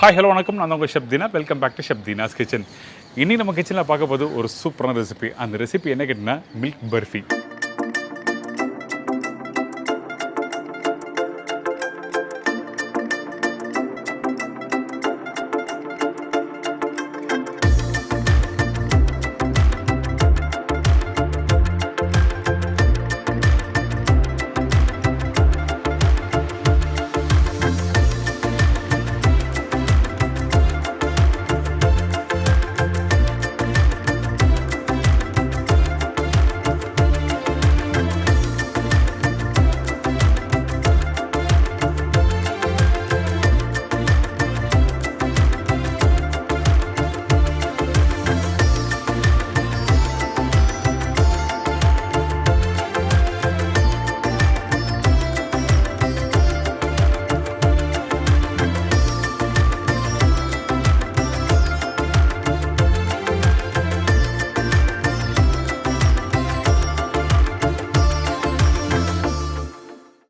Hi, hello, வணக்கம். நான் உங்கள் chef Deena. Welcome back to chef Deena's kitchen. இன்னைக்கு நம்ம கிச்சனில் பார்க்க போது ஒரு சூப்பரான ரெசிபி. அந்த ரெசிபி என்ன கேட்டிங்கன்னா மில்க் பர்ஃபி.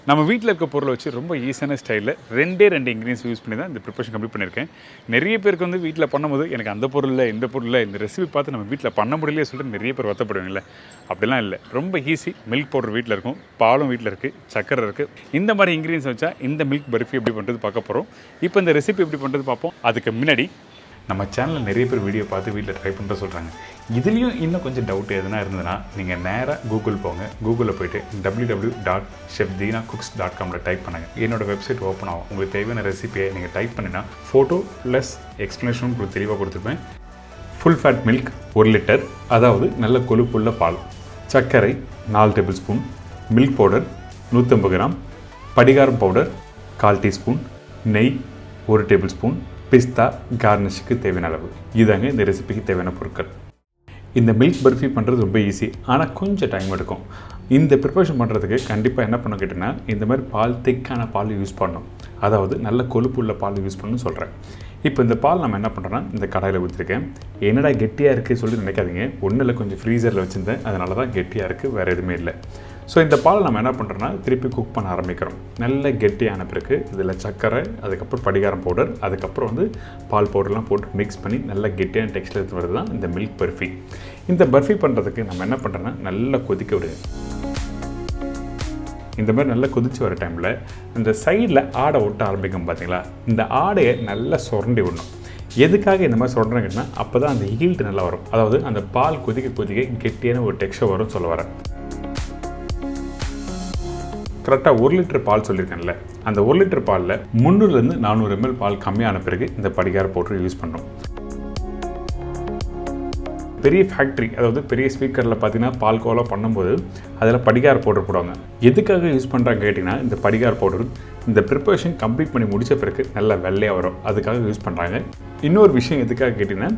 நம்ம வீட்டில் இருக்க பொருளை வச்சு ரொம்ப ஈஸியான ஸ்டைலில் ரெண்டு இன்க்ரீடியன்ஸ் யூஸ் பண்ணி தான் இந்த ப்ரிப்பரேஷன் கம்ப்ளீட் பண்ணியிருக்கேன். நிறைய பேருக்கு வந்து வீட்டில் பண்ணும்போது எனக்கு அந்த பொருளில் இந்த பொருளில் இந்த ரெசிபி பார்த்து நம்ம வீட்டில் பண்ண முடியலையே சொல்லிட்டு நிறைய பேர் வருத்தப்படுவீங்களே. அப்படிலாம் இல்லை, ரொம்ப ஈஸி. மில்க் பவுடர் வீட்டில் இருக்கும், பாலும் வீட்டில் இருக்குது, சக்கரை இருக்குது. இந்த மாதிரி இன்க்ரீடியன்ஸ் வச்சா இந்த மில்க் பர்ஃபி எப்படி பண்ணுறது பார்க்க போகிறோம். இப்போ இந்த ரெசிபி எப்படி பண்ணுறது பார்ப்போம். அதுக்கு முன்னாடி நம்ம சேனலில் நிறைய பேர் வீடியோ பார்த்து வீட்டில் ட்ரை பண்ணுற சொல்கிறாங்க. இதுலேயும் இன்னும் கொஞ்சம் டவுட் எதுனா இருந்ததுன்னா நீங்கள் நேராக கூகுள் போங்க. கூகுளில் போய்ட்டு www.chefdeenacooks.com டைப் பண்ணுங்கள். என்னோடய வெப்சைட் ஓப்பன் ஆகும். உங்களுக்கு தேவையான ரெசிபியை நீங்கள் டைப் பண்ணினா ஃபோட்டோ ப்ளஸ் எக்ஸ்ப்ளனேஷன் உங்களுக்கு தெளிவாக கொடுத்துருப்பேன். ஃபுல் ஃபேட் மில்க் 1 லிட்டர், அதாவது நல்ல கொழுப்புள்ள பால், சர்க்கரை 4 tablespoon, milk powder 150 gram, படிகாரம் பவுடர் 1/4 டீஸ்பூன், நெய் 1 டேபிள் ஸ்பூன், பிஸ்தா கார்னிஷுக்கு தேவையான அளவு. இதாங்க இந்த ரெசிபிக்கு தேவையான பொருட்கள். இந்த மில்க் பர்ஃபி பண்ணுறது ரொம்ப ஈஸி, ஆனால் கொஞ்சம் டைம் எடுக்கும். இந்த ப்ரிப்பரேஷன் பண்ணுறதுக்கு கண்டிப்பாக என்ன பண்ண கேட்டிங்கன்னா இந்த மாதிரி பால் திக்கான பால் யூஸ் பண்ணணும், அதாவது நல்ல கொழுப்பு உள்ள பால் யூஸ் பண்ணணும்னு சொல்கிறேன். இப்போ இந்த பால் நம்ம என்ன பண்ணுறோன்னா இந்த கடாயில் ஊற்றிருக்கேன். என்னடா கெட்டியாக இருக்குது சொல்லி நினைக்காதீங்க. ஒன்றில் கொஞ்சம் ஃப்ரீசரில் வச்சுருந்தேன், அதனால தான் கெட்டியாக இருக்குது, வேறு எதுவுமே இல்லை. ஸோ இந்த பால் நம்ம என்ன பண்ணுறோன்னா திருப்பி குக் பண்ண ஆரம்பிக்கிறோம். நல்ல கெட்டியான பிறகு இதில் சர்க்கரை, அதுக்கப்புறம் படிகாரம் பவுடர், அதுக்கப்புறம் வந்து பால் பவுடர்லாம் போட்டு மிக்ஸ் பண்ணி நல்ல கெட்டியான டெக்ஸ்டர் எடுத்து வருது தான் இந்த மில்க் பர்ஃபி. இந்த பர்ஃபி பண்ணுறதுக்கு நம்ம என்ன பண்ணுறோன்னா நல்லா கொதிக்க விடுங்க. இந்த மாதிரி நல்லா கொதித்து வர டைமில் இந்த சைடில் ஆடை ஒட்ட ஆரம்பிக்கும் பார்த்தீங்களா, இந்த ஆடையை நல்லா சுரண்டி விடணும். எதுக்காக இந்த மாதிரி சொல்கிறேங்கன்னா அப்போ தான் அந்த ஹீல்ட் நல்லா வரும், அதாவது அந்த பால் கொதிக்க கெட்டியான ஒரு டெக்ஸ்டர் வரும்னு சொல்ல வரேன். கரெக்டாக 1 லிட்டர் பால் சொல்லியிருக்கேன்ல, அந்த 1 லிட்டர் பாலில் 300 to 400 ml பால் கம்மியான பிறகு இந்த படிகார பவுடர் யூஸ் பண்ணோம். பெரிய ஃபேக்ட்ரி, அதாவது பெரிய ஸ்பீக்கரில் பார்த்தீங்கன்னா பால் கோலா பண்ணும்போது அதில் படிகார பவுடர் போடுவாங்க. எதுக்காக யூஸ் பண்ணுறாங்க கேட்டிங்கன்னா இந்த படிகார பவுடர் இந்த ப்ரிப்பரேஷன் கம்ப்ளீட் பண்ணி முடித்த பிறகு நல்லா வெள்ளையாக வரும், அதுக்காக யூஸ் பண்ணுறாங்க. இன்னொரு விஷயம் எதுக்காக கேட்டிங்கன்னா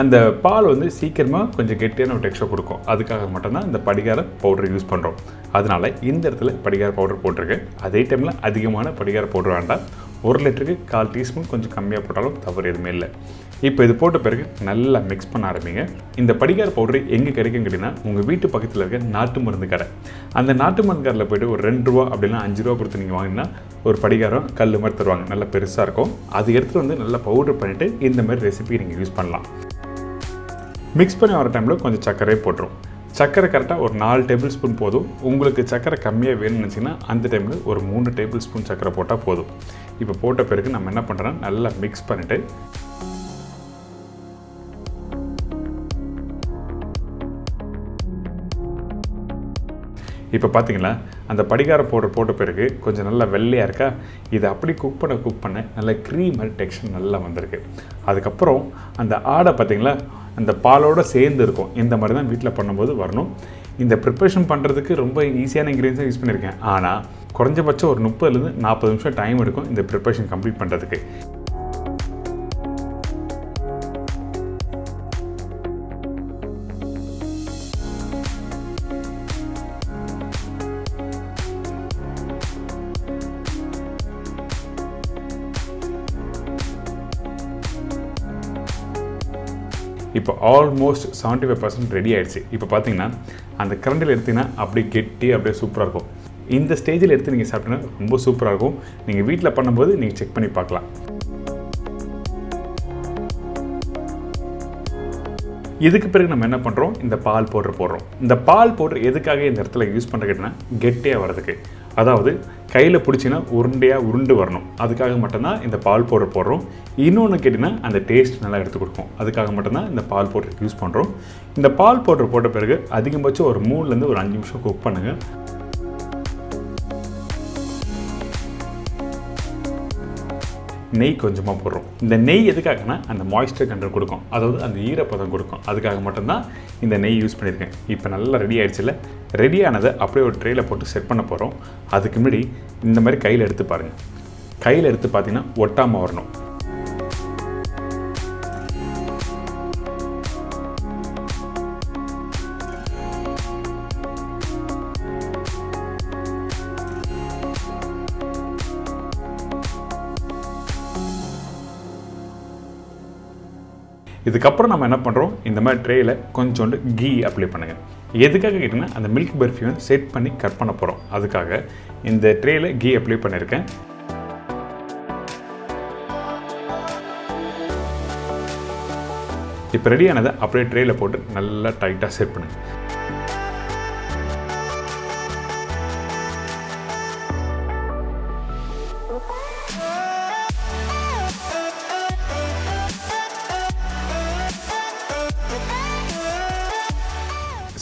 அந்த பால் வந்து சீக்கிரமாக கொஞ்சம் கெட்டியான ஒரு டெக்ஸ்டர் கொடுக்கும், அதுக்காக மட்டும்தான் இந்த படிகார பவுடர் யூஸ் பண்ணுறோம். அதனால் இந்த இடத்துல படிகார பவுடர் போட்டிருக்கு. அதே டைமில் அதிகமான படிகார பவுடர் வேண்டாம். 1 லிட்டருக்கு 1/4 டீஸ்பூன் கொஞ்சம் கம்மியாக போட்டாலும் தவறு எதுவுமே இல்லை. இப்போ இது போட்ட பிறகு நல்லா மிக்ஸ் பண்ண ஆரம்பிங்க. இந்த படிகார பவுடர் எங்கே கிடைக்கும் கேட்டிங்கன்னா உங்கள் வீட்டு பக்கத்தில் இருக்க நாட்டு மருந்து கடை, அந்த நாட்டு மருந்து கடையில் போய்ட்டு ஒரு 2 ரூபா அப்படின்னா 5 ரூபா கொடுத்து நீங்கள் வாங்கினா ஒரு படிகாரம் கல் மாதிரி தருவாங்க, நல்லா பெருசாக இருக்கும். அது எடுத்துகிட்டு வந்து நல்லா பவுடர் பண்ணிவிட்டு இந்த மாதிரி ரெசிபி நீங்கள் யூஸ் பண்ணலாம். மிக்ஸ் பண்ணி வர டைமில் கொஞ்சம் சர்க்கரையே போட்டுரும். சர்க்கரை கரெக்டாக ஒரு 4 டேபிள் ஸ்பூன் போதும். உங்களுக்கு சர்க்கரை கம்மியாக வேணும்னு நினச்சிங்கன்னா அந்த டைமில் ஒரு 3 டேபிள் ஸ்பூன் சர்க்கரை போட்டால் போதும். இப்போ போட்ட பிறகு நம்ம என்ன பண்ணுறோன்னா நல்லா மிக்ஸ் பண்ணிவிட்டு இப்போ பார்த்தீங்களா அந்த படிகார பவுடர் போட்ட பிறகு கொஞ்சம் நல்லா வெள்ளையாக இருக்கா. இதை அப்படி குக் பண்ண நல்லா க்ரீம் மாதிரி டெக்ஸ்டர் நல்லா வந்திருக்கு. அதுக்கப்புறம் அந்த ஆடை பார்த்தீங்களா அந்த பாலோடு சேர்ந்து இருக்கும். இந்த மாதிரி தான் வீட்டில் பண்ணும்போது வரணும். இந்த ப்ரிப்பரேஷன் பண்ணுறதுக்கு ரொம்ப ஈஸியான இன்க்ரீடியன்ஸாக யூஸ் பண்ணியிருக்கேன், ஆனால் குறைஞ்சபட்சம் ஒரு 30 to 40 நிமிஷம் டைம் எடுக்கும் இந்த ப்ரிப்பரேஷன் கம்ப்ளீட் பண்ணுறதுக்கு. இப்போ ஆல்மோஸ்ட் 75% ரெடி ஆகிடுச்சு. இப்போ பார்த்தீங்கன்னா அந்த கரண்டில் எடுத்திங்கன்னா அப்படியே கெட்டி அப்படியே சூப்பராக இருக்கும். இந்த ஸ்டேஜில் எடுத்து நீங்கள் சாப்பிட்டீங்கன்னா ரொம்ப சூப்பராக இருக்கும். நீங்கள் வீட்டில் பண்ணும்போது நீங்கள் செக் பண்ணி பார்க்கலாம். இதுக்கு பிறகு நம்ம என்ன பண்ணுறோம், இந்த பால் பவுடர் போடுறோம். இந்த பால் பவுடர் எதுக்காக இந்த இடத்துல யூஸ் பண்ணுற கேட்டிங்கன்னா கெட்டியாக வர்றதுக்கு, அதாவது கையில் பிடிச்சின்னா உருண்டையாக உருண்டு வரணும். அதுக்காக மட்டும்தான் இந்த பால் பவுடர் போடுறோம். இன்னொன்று கேட்டிங்கன்னா அந்த டேஸ்ட் நல்லா எடுத்து கொடுக்கும். அதுக்காக மட்டும்தான் இந்த பால் பவுடர் யூஸ் பண்ணுறோம். இந்த பால் பவுடர் போட்ட பிறகு அதிகபட்சம் ஒரு 3லேருந்து ஒரு 5 நிமிஷம் குக் பண்ணுங்கள். நெய் கொஞ்சமாக போடுறோம். இந்த நெய் எதுக்காகனா அந்த மாய்ஸ்டர் கண்ட்ரோல் கொடுக்கும், அதாவது அந்த ஈரப்பதம் கொடுக்கும். அதுக்காக மட்டும்தான் இந்த நெய் யூஸ் பண்ணியிருக்கேன். இப்போ நல்லா ரெடி ஆகிடுச்சுல, ரெடியானதை அப்படியே ஒரு ட்ரேயில் போட்டு செட் பண்ண போகிறோம். அதுக்கு முன்னாடி இந்த மாதிரி கையில் எடுத்து பாருங்கள். கையில் எடுத்து பார்த்தீங்கன்னா ஒட்டாமல் வரணும். இதுக்கப்புறம் நம்ம என்ன பண்ணுறோம், இந்த மாதிரி ட்ரேயில் கொஞ்சோண்டு கீ அப்ளை பண்ணுங்கள். எதுக்காக கேட்டிங்கன்னா அந்த மில்க் பர்ஃபி செட் பண்ணி கட் பண்ண போகிறோம். அதுக்காக இந்த ட்ரேயில் கீ அப்ளை பண்ணியிருக்கேன். இப்போ ரெடியானதை அப்படியே ட்ரேயில் போட்டு நல்லா டைட்டாக செட் பண்ணுங்கள்.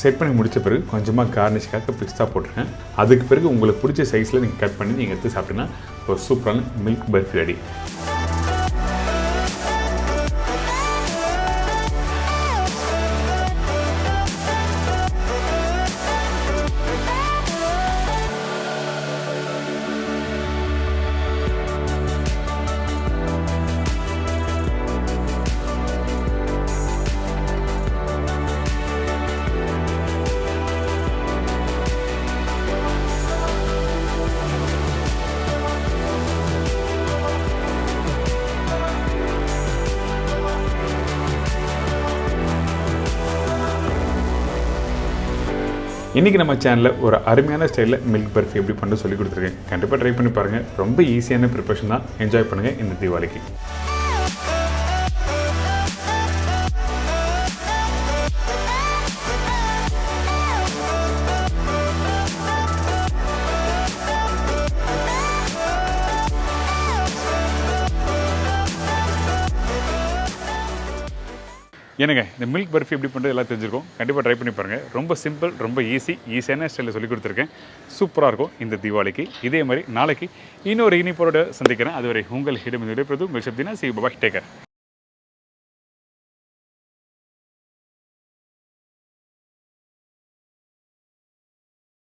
செட் பண்ணி முடித்த பிறகு கொஞ்சமாக கார்னிஷ்காக பிஸ்தா போட்டுருக்கேன். அதுக்கு பிறகு உங்களுக்கு பிடிச்ச சைஸில் நீங்கள் கட் பண்ணி நீங்கள் எடுத்து சாப்பிட்டீங்கன்னா ஒரு சூப்பரான மில்க் பர்ஃபி ரெடி. இன்றைக்கி நம்ம சேனலில் ஒரு அருமையான ஸ்டைலில் மில்க் பர்ஃபி எப்படி பண்ண சொல்லி கொடுத்துருக்கேன். கண்டிப்பாக ட்ரை பண்ணி பாருங்கள். ரொம்ப ஈஸியான ப்ரிப்பரேஷன் தான். என்ஜாய் பண்ணுங்கள் இந்த தீபாவளிக்கு. என்னங்க, இந்த மில்க் பர்ஃபி எப்படி பண்ணுறது எல்லாம் தெரிஞ்சிருக்கும். கண்டிப்பாக ட்ரை பண்ணி பாருங்கள். ரொம்ப சிம்பிள், ரொம்ப ஈஸியான ஸ்டைலில் சொல்லி கொடுத்துருக்கேன். சூப்பராக இருக்கும் இந்த தீபாவளிக்கு. இதே மாதிரி நாளைக்கு இன்னொரு இனிப்போட சந்திக்கிறேன். அதுவரை உங்கள் இடமிருந்து விடைபெறுவது உங்கள் சப்தினா. See you. Bye. Take care.